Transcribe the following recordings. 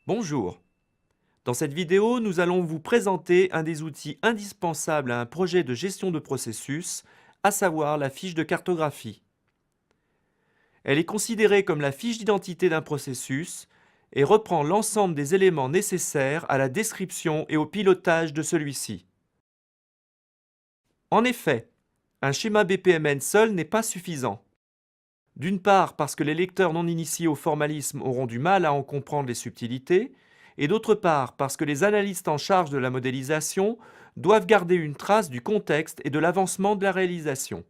Bonjour. Dans cette vidéo, nous allons vous présenter un des outils indispensables à un projet de gestion de processus, à savoir la fiche de cartographie. Elle est considérée comme la fiche d'identité d'un processus et reprend l'ensemble des éléments nécessaires à la description et au pilotage de celui-ci. En effet, un schéma BPMN seul n'est pas suffisant. D'une part parce que les lecteurs non initiés au formalisme auront du mal à en comprendre les subtilités, et d'autre part parce que les analystes en charge de la modélisation doivent garder une trace du contexte et de l'avancement de la réalisation.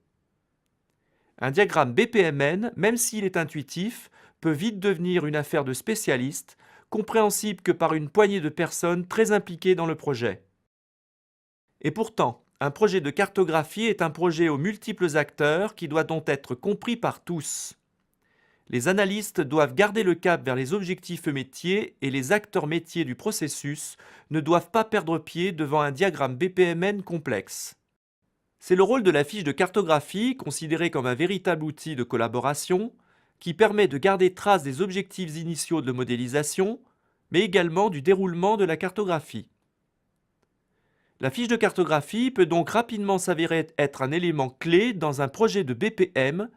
Un diagramme BPMN, même s'il est intuitif, peut vite devenir une affaire de spécialistes, compréhensible que par une poignée de personnes très impliquées dans le projet. Et pourtant, un projet de cartographie est un projet aux multiples acteurs qui doit donc être compris par tous. Les analystes doivent garder le cap vers les objectifs métiers et les acteurs métiers du processus ne doivent pas perdre pied devant un diagramme BPMN complexe. C'est le rôle de la fiche de cartographie, considérée comme un véritable outil de collaboration, qui permet de garder trace des objectifs initiaux de modélisation, mais également du déroulement de la cartographie. La fiche de cartographie peut donc rapidement s'avérer être un élément clé dans un projet de BPM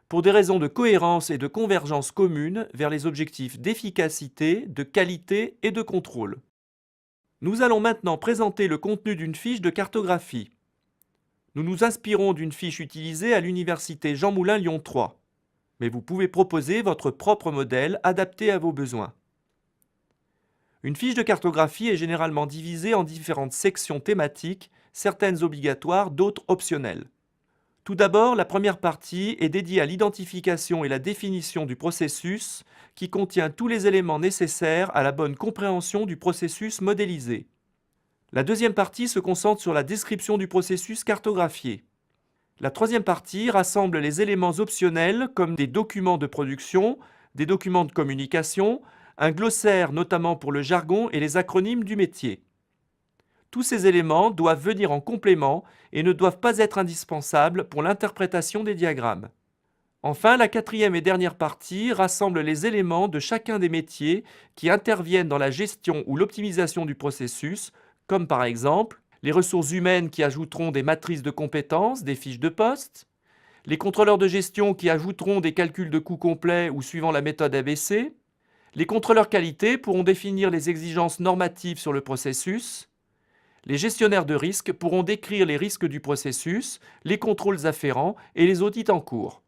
pour des raisons de cohérence et de convergence commune vers les objectifs d'efficacité, de qualité et de contrôle. Nous allons maintenant présenter le contenu d'une fiche de cartographie. Nous nous inspirons d'une fiche utilisée à l'université Jean Moulin Lyon 3, mais vous pouvez proposer votre propre modèle adapté à vos besoins. Une fiche de cartographie est généralement divisée en différentes sections thématiques, certaines obligatoires, d'autres optionnelles. Tout d'abord, la première partie est dédiée à l'identification et la définition du processus qui contient tous les éléments nécessaires à la bonne compréhension du processus modélisé. La deuxième partie se concentre sur la description du processus cartographié. La troisième partie rassemble les éléments optionnels comme des documents de production, des documents de communication, un glossaire notamment pour le jargon et les acronymes du métier. Tous ces éléments doivent venir en complément et ne doivent pas être indispensables pour l'interprétation des diagrammes. Enfin, la quatrième et dernière partie rassemble les éléments de chacun des métiers qui interviennent dans la gestion ou l'optimisation du processus, comme par exemple les ressources humaines qui ajouteront des matrices de compétences, des fiches de poste, les contrôleurs de gestion qui ajouteront des calculs de coûts complets ou suivant la méthode ABC, les contrôleurs qualité pourront définir les exigences normatives sur le processus, les gestionnaires de risques pourront décrire les risques du processus, les contrôles afférents et les audits en cours.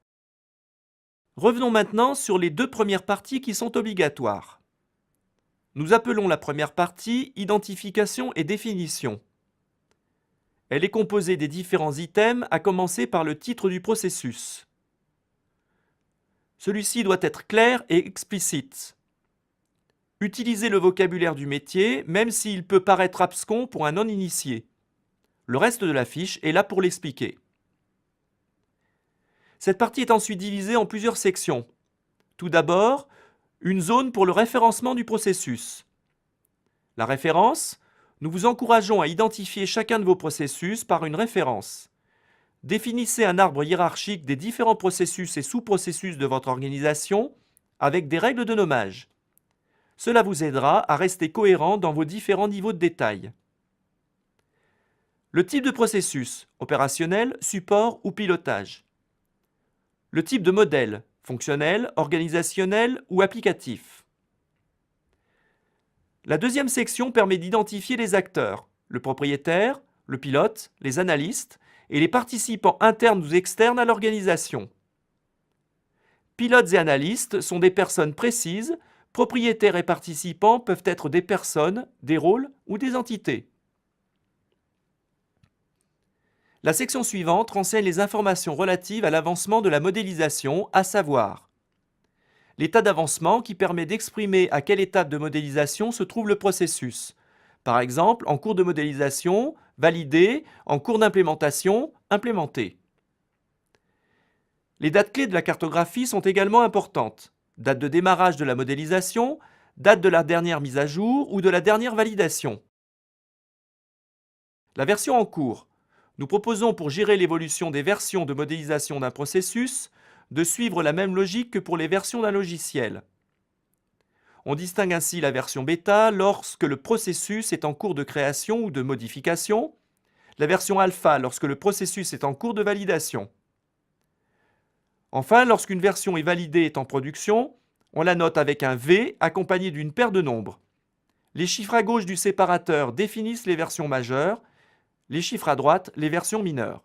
Revenons maintenant sur les deux premières parties qui sont obligatoires. Nous appelons la première partie identification et définition. Elle est composée des différents items, à commencer par le titre du processus. Celui-ci doit être clair et explicite. Utilisez le vocabulaire du métier, même s'il peut paraître abscon pour un non-initié. Le reste de la fiche est là pour l'expliquer. Cette partie est ensuite divisée en plusieurs sections. Tout d'abord, une zone pour le référencement du processus. La référence, nous vous encourageons à identifier chacun de vos processus par une référence. Définissez un arbre hiérarchique des différents processus et sous-processus de votre organisation avec des règles de nommage. Cela vous aidera à rester cohérent dans vos différents niveaux de détail. Le type de processus, opérationnel, support ou pilotage. Le type de modèle, fonctionnel, organisationnel ou applicatif. La deuxième section permet d'identifier les acteurs, le propriétaire, le pilote, les analystes et les participants internes ou externes à l'organisation. Pilotes et analystes sont des personnes précises. Propriétaires et participants peuvent être des personnes, des rôles ou des entités. La section suivante renseigne les informations relatives à l'avancement de la modélisation, à savoir l'état d'avancement qui permet d'exprimer à quelle étape de modélisation se trouve le processus. Par exemple, en cours de modélisation, validé, en cours d'implémentation, implémenté. Les dates clés de la cartographie sont également importantes. Date de démarrage de la modélisation, date de la dernière mise à jour ou de la dernière validation. La version en cours. Nous proposons pour gérer l'évolution des versions de modélisation d'un processus de suivre la même logique que pour les versions d'un logiciel. On distingue ainsi la version bêta lorsque le processus est en cours de création ou de modification, la version alpha lorsque le processus est en cours de validation. Enfin, lorsqu'une version est validée et est en production, on la note avec un V accompagné d'une paire de nombres. Les chiffres à gauche du séparateur définissent les versions majeures, les chiffres à droite les versions mineures.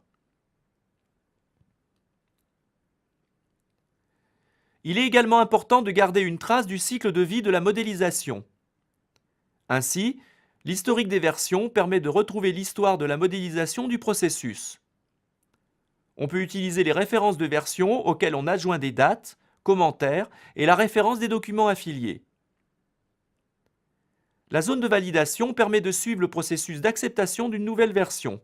Il est également important de garder une trace du cycle de vie de la modélisation. Ainsi, l'historique des versions permet de retrouver l'histoire de la modélisation du processus. On peut utiliser les références de version auxquelles on adjoint des dates, commentaires et la référence des documents affiliés. La zone de validation permet de suivre le processus d'acceptation d'une nouvelle version.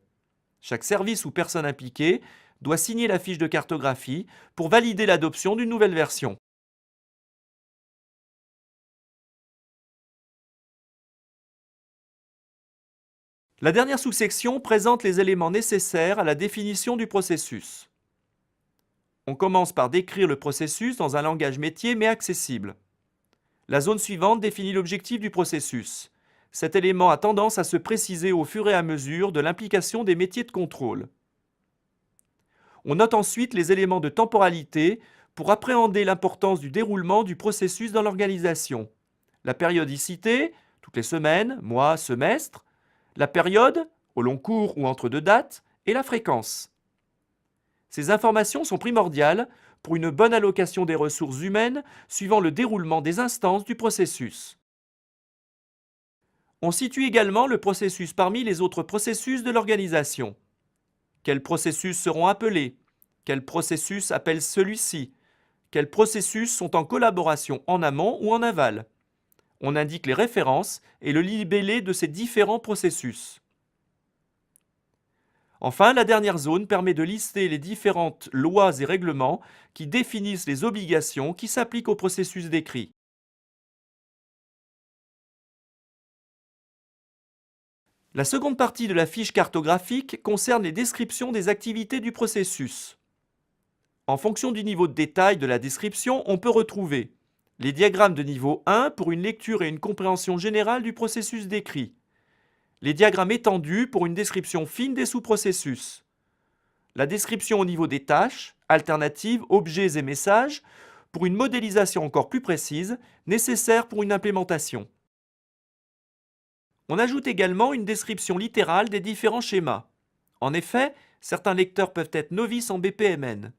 Chaque service ou personne impliquée doit signer la fiche de cartographie pour valider l'adoption d'une nouvelle version. La dernière sous-section présente les éléments nécessaires à la définition du processus. On commence par décrire le processus dans un langage métier mais accessible. La zone suivante définit l'objectif du processus. Cet élément a tendance à se préciser au fur et à mesure de l'implication des métiers de contrôle. On note ensuite les éléments de temporalité pour appréhender l'importance du déroulement du processus dans l'organisation. La périodicité, toutes les semaines, mois, semestres, la période, au long cours ou entre deux dates, et la fréquence. Ces informations sont primordiales pour une bonne allocation des ressources humaines suivant le déroulement des instances du processus. On situe également le processus parmi les autres processus de l'organisation. Quels processus seront appelés? Quels processus appellent celui-ci? Quels processus sont en collaboration en amont ou en aval? On indique les références et le libellé de ces différents processus. Enfin, la dernière zone permet de lister les différentes lois et règlements qui définissent les obligations qui s'appliquent au processus décrit. La seconde partie de la fiche cartographique concerne les descriptions des activités du processus. En fonction du niveau de détail de la description, on peut retrouver les diagrammes de niveau 1 pour une lecture et une compréhension générale du processus décrit, les diagrammes étendus pour une description fine des sous-processus, la description au niveau des tâches, alternatives, objets et messages pour une modélisation encore plus précise nécessaire pour une implémentation. On ajoute également une description littérale des différents schémas. En effet, certains lecteurs peuvent être novices en BPMN.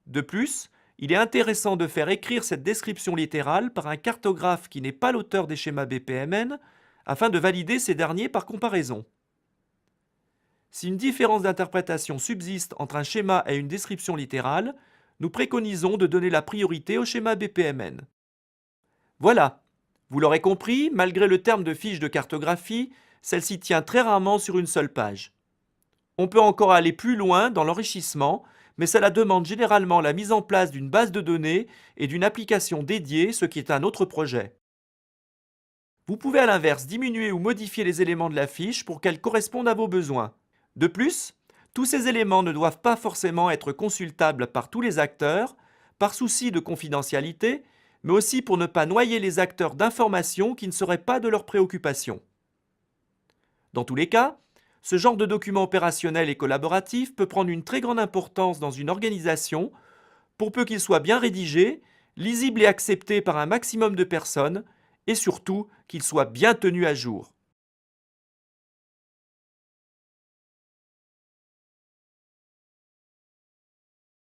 De plus, il est intéressant de faire écrire cette description littérale par un cartographe qui n'est pas l'auteur des schémas BPMN afin de valider ces derniers par comparaison. Si une différence d'interprétation subsiste entre un schéma et une description littérale, nous préconisons de donner la priorité au schéma BPMN. Voilà, vous l'aurez compris, malgré le terme de fiche de cartographie, celle-ci tient très rarement sur une seule page. On peut encore aller plus loin dans l'enrichissement, mais cela demande généralement la mise en place d'une base de données et d'une application dédiée, ce qui est un autre projet. Vous pouvez à l'inverse diminuer ou modifier les éléments de la fiche pour qu'elle corresponde à vos besoins. De plus, tous ces éléments ne doivent pas forcément être consultables par tous les acteurs, par souci de confidentialité, mais aussi pour ne pas noyer les acteurs d'informations qui ne seraient pas de leur préoccupation. Dans tous les cas, ce genre de document opérationnel et collaboratif peut prendre une très grande importance dans une organisation, pour peu qu'il soit bien rédigé, lisible et accepté par un maximum de personnes, et surtout qu'il soit bien tenu à jour.